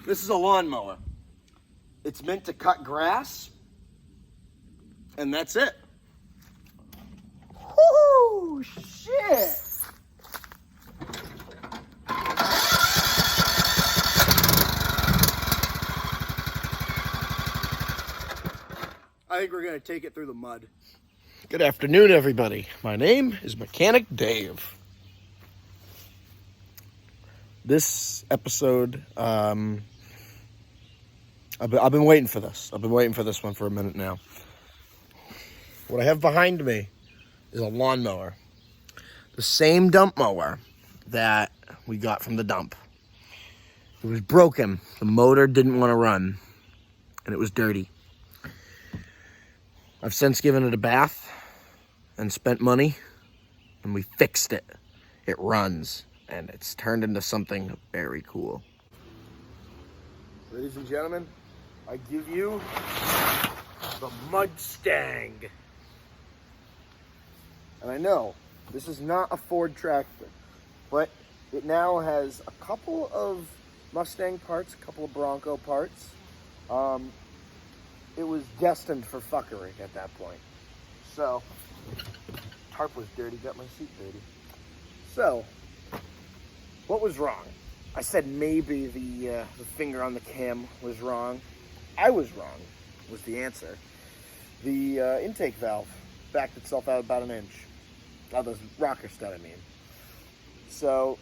This is a lawnmower. It's meant to cut grass, and that's it. Whoo, shit! I think we're gonna take it through the mud. Good afternoon, everybody. My name is Mechanic Dave. This episode, I've been waiting for this. I've been waiting for this one for a minute now. What I have behind me is a lawnmower. The same dump mower that we got from the dump. It was broken. The motor didn't want to run, and it was dirty. I've since given it a bath and spent money, and we fixed it. It runs, and it's turned into something very cool. Ladies and gentlemen, I give you the Mustang. And I know this is not a Ford tractor, but it now has a couple of Mustang parts, a couple of Bronco parts. It was destined for fuckery at that point. So, tarp was dirty, got my seat dirty. So, what was wrong? I said maybe the finger on the cam was wrong. I was wrong, was the answer. The intake valve backed itself out about an inch. Oh, the rocker stud, I mean. So,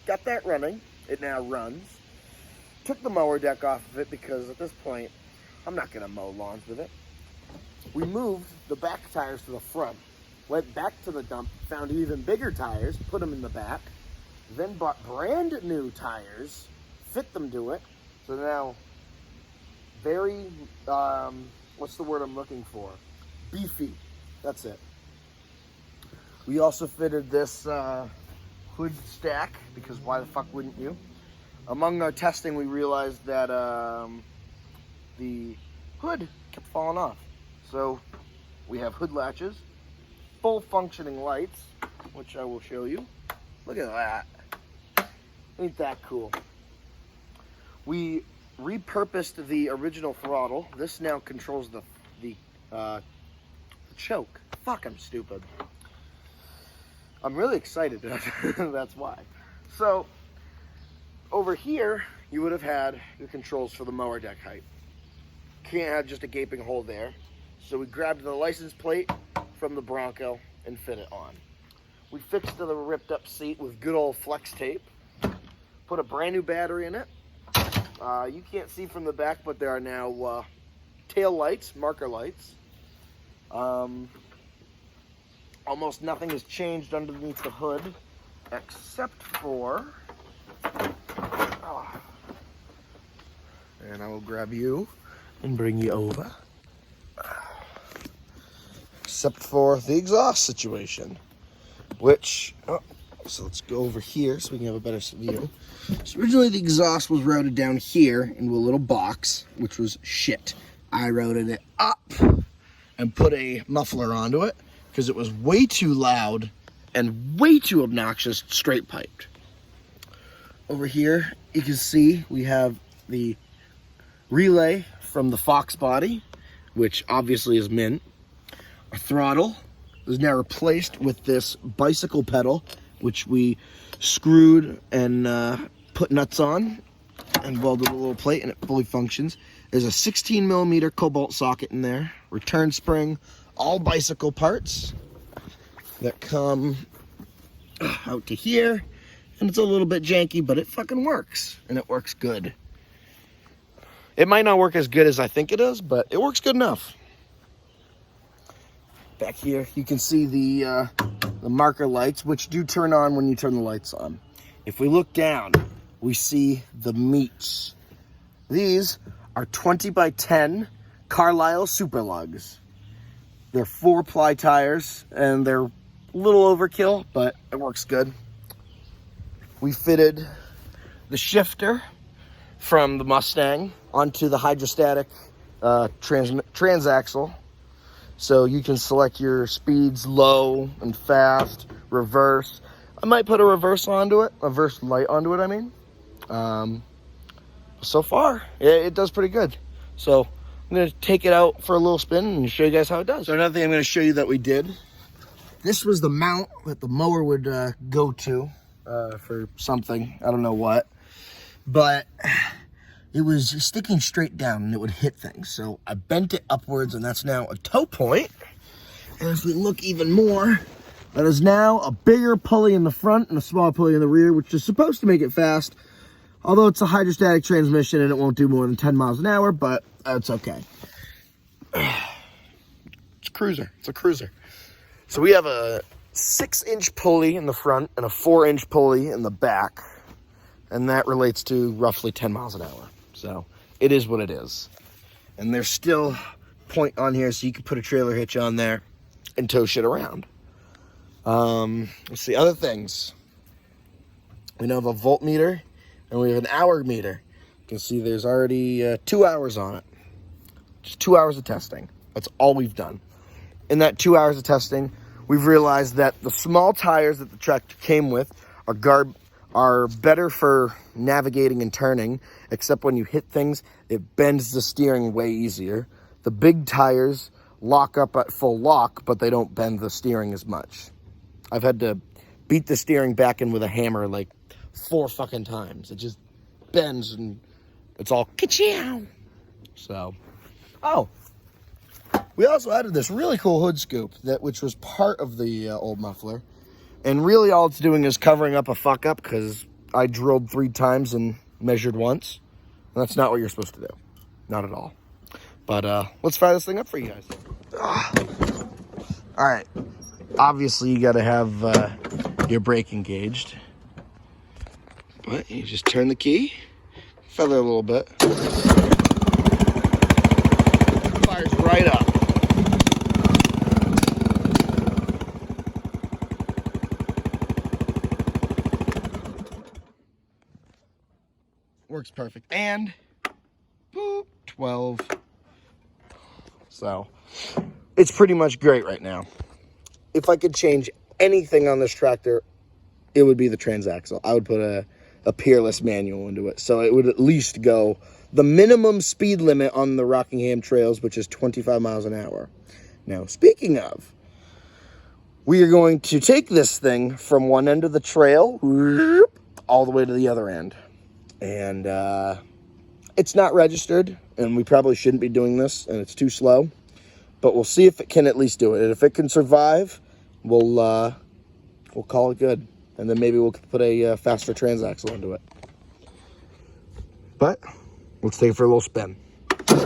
got that running. It now runs. Took the mower deck off of it because at this point, I'm not gonna mow lawns with it. We moved the back tires to the front, went back to the dump, found even bigger tires, put them in the back, then bought brand new tires, fit them to it. So now, very, what's the word I'm looking for? Beefy, that's it. We also fitted this hood stack, because why the fuck wouldn't you? Among our testing, we realized that the hood kept falling off. So we have hood latches, full functioning lights, which I will show you. Look at that. Ain't that cool? We repurposed the original throttle. This now controls the choke. Fuck, I'm stupid. I'm really excited. That's why. So over here, you would have had your controls for the mower deck height. Can't have just a gaping hole there. So we grabbed the license plate from the Bronco and fit it on. We fixed the ripped up seat with good old flex tape. Put a brand new battery in it. You can't see from the back, but there are now tail lights, marker lights. Almost nothing has changed underneath the hood, except for, and I will grab you and bring you over. Except for the exhaust situation, which, so let's go over here so we can have a better view. So originally the exhaust was routed down here into a little box, which was shit. I routed it up and put a muffler onto it because it was way too loud and way too obnoxious straight piped. Over here, you can see we have the relay from the Fox body, which obviously is mint. Our throttle is now replaced with this bicycle pedal, which we screwed and put nuts on and welded a little plate, and it fully functions. There's a 16 millimeter cobalt socket in there, return spring, all bicycle parts that come out to here, and it's a little bit janky, but it fucking works, and it works good. It might not work as good as I think it is, but it works good enough. Back here, you can see the marker lights, which do turn on when you turn the lights on. If we look down, we see the meats. These are 20 by 10 Carlisle Super Lugs. They're 4-ply tires, and they're a little overkill, but it works good. We fitted the shifter from the Mustang onto the hydrostatic transaxle. So you can select your speeds, low and fast, reverse. I might put a reverse onto it, a reverse light onto it, I mean. so far, it does pretty good. So I'm going to take it out for a little spin and show you guys how it does. So another thing I'm going to show you that we did, this was the mount that the mower would go to for something. I don't know what. But it was sticking straight down and it would hit things. So I bent it upwards and that's now a toe point. And as we look even more, that is now a bigger pulley in the front and a small pulley in the rear, which is supposed to make it fast. Although it's a hydrostatic transmission and it won't do more than 10 miles an hour, but that's okay. It's a cruiser. It's a cruiser. So we have a 6-inch pulley in the front and a 4-inch pulley in the back. And that relates to roughly 10 miles an hour. So it is what it is. And there's still point on here so you can put a trailer hitch on there and tow shit around. Let's see, other things. We now have a voltmeter and we have an hour meter. You can see there's already 2 hours on it. Just 2 hours of testing. That's all we've done. In that 2 hours of testing, we've realized that the small tires that the tractor came with are better for navigating and turning, except when you hit things, it bends the steering way easier. The big tires lock up at full lock, but they don't bend the steering as much. I've had to beat the steering back in with a hammer like 4 fucking times. It just bends and it's all ka-chow. So, oh, we also added this really cool hood scoop which was part of the old muffler. And really all it's doing is covering up a fuck up because I drilled 3 times and measured once. And that's not what you're supposed to do. Not at all. But let's fire this thing up for you guys. All right. Obviously you got to have your brake engaged. But you just turn the key, feather a little bit. Fires right up. Works perfect. And boop, 12. So it's pretty much great right now. If I could change anything on this tractor, it would be the transaxle. I would put a peerless manual into it. So it would at least go the minimum speed limit on the Rockingham trails, which is 25 miles an hour. Now, speaking of, we are going to take this thing from one end of the trail all the way to the other end. And it's not registered, and we probably shouldn't be doing this, and it's too slow. But we'll see if it can at least do it. And if it can survive, we'll call it good. And then maybe we'll put a faster transaxle into it. But let's take it for a little spin. That's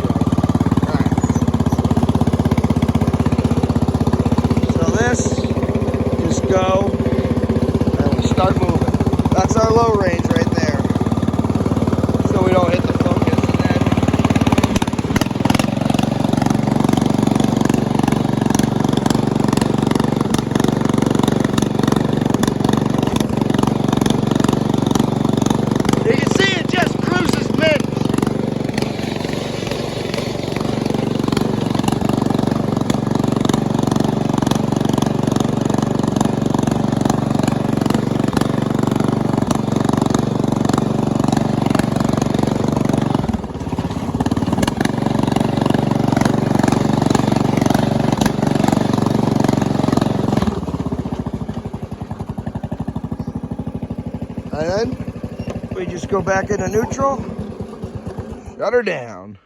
right. All right. So this, just go, and we start moving. That's our low range right there. So we don't hit the focus. And then we just go back into neutral, shut her down.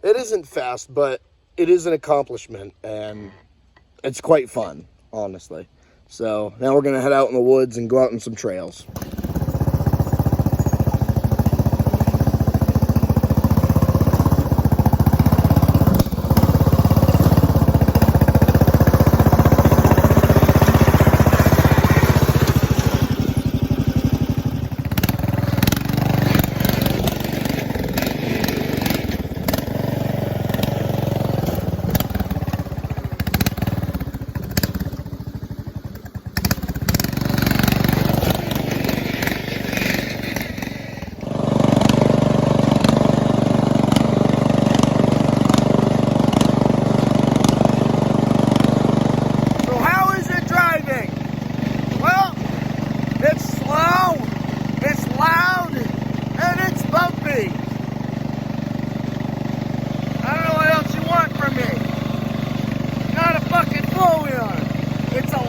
It isn't fast, but it is an accomplishment, and it's quite fun, honestly. So now we're going to head out in the woods and go out on some trails.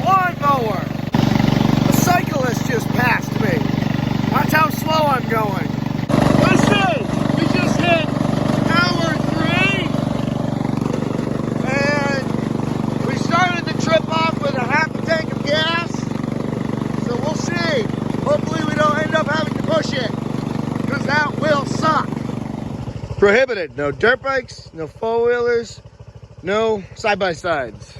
lawnmower. A cyclist just passed me. That's how slow I'm going. Listen, we just hit hour 3, and we started the trip off with a half a tank of gas. So we'll see. Hopefully we don't end up having to push it, because that will suck. Prohibited. No dirt bikes, no four-wheelers, no side-by-sides.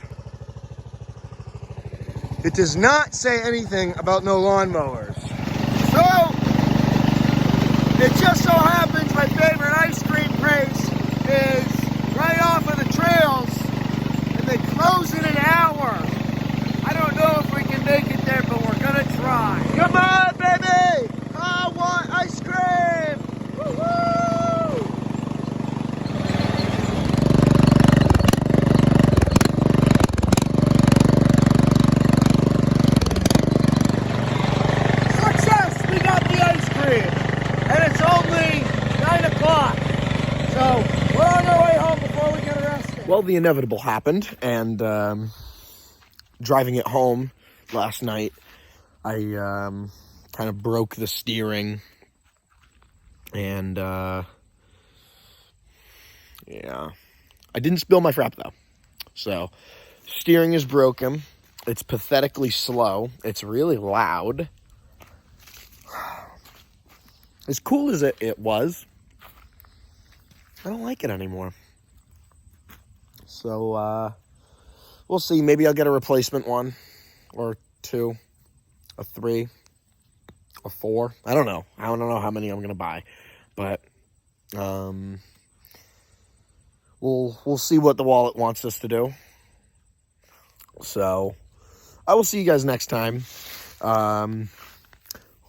It does not say anything about no lawnmowers. So, it just so happens my favorite ice cream place is right off of the trails, and they close in an hour. I don't know if we can make it there, but we're gonna try. Come on, baby! I want ice cream! Woo-hoo! And it's only 9 o'clock. So we're on our way home before we get arrested. Well, the inevitable happened, and driving it home last night, I kind of broke the steering, and yeah, I didn't spill my frap though. So steering is broken. It's pathetically slow. It's really loud. As cool as it was, I don't like it anymore. So, we'll see. Maybe I'll get a replacement one, or 2, or 3, or 4. I don't know. I don't know how many I'm going to buy. But, we'll see what the wallet wants us to do. So, I will see you guys next time.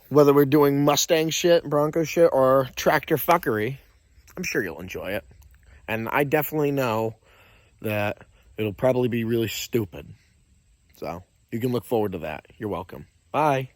Whether we're doing Mustang shit, Bronco shit, or tractor fuckery, I'm sure you'll enjoy it. And I definitely know that it'll probably be really stupid. So, you can look forward to that. You're welcome. Bye.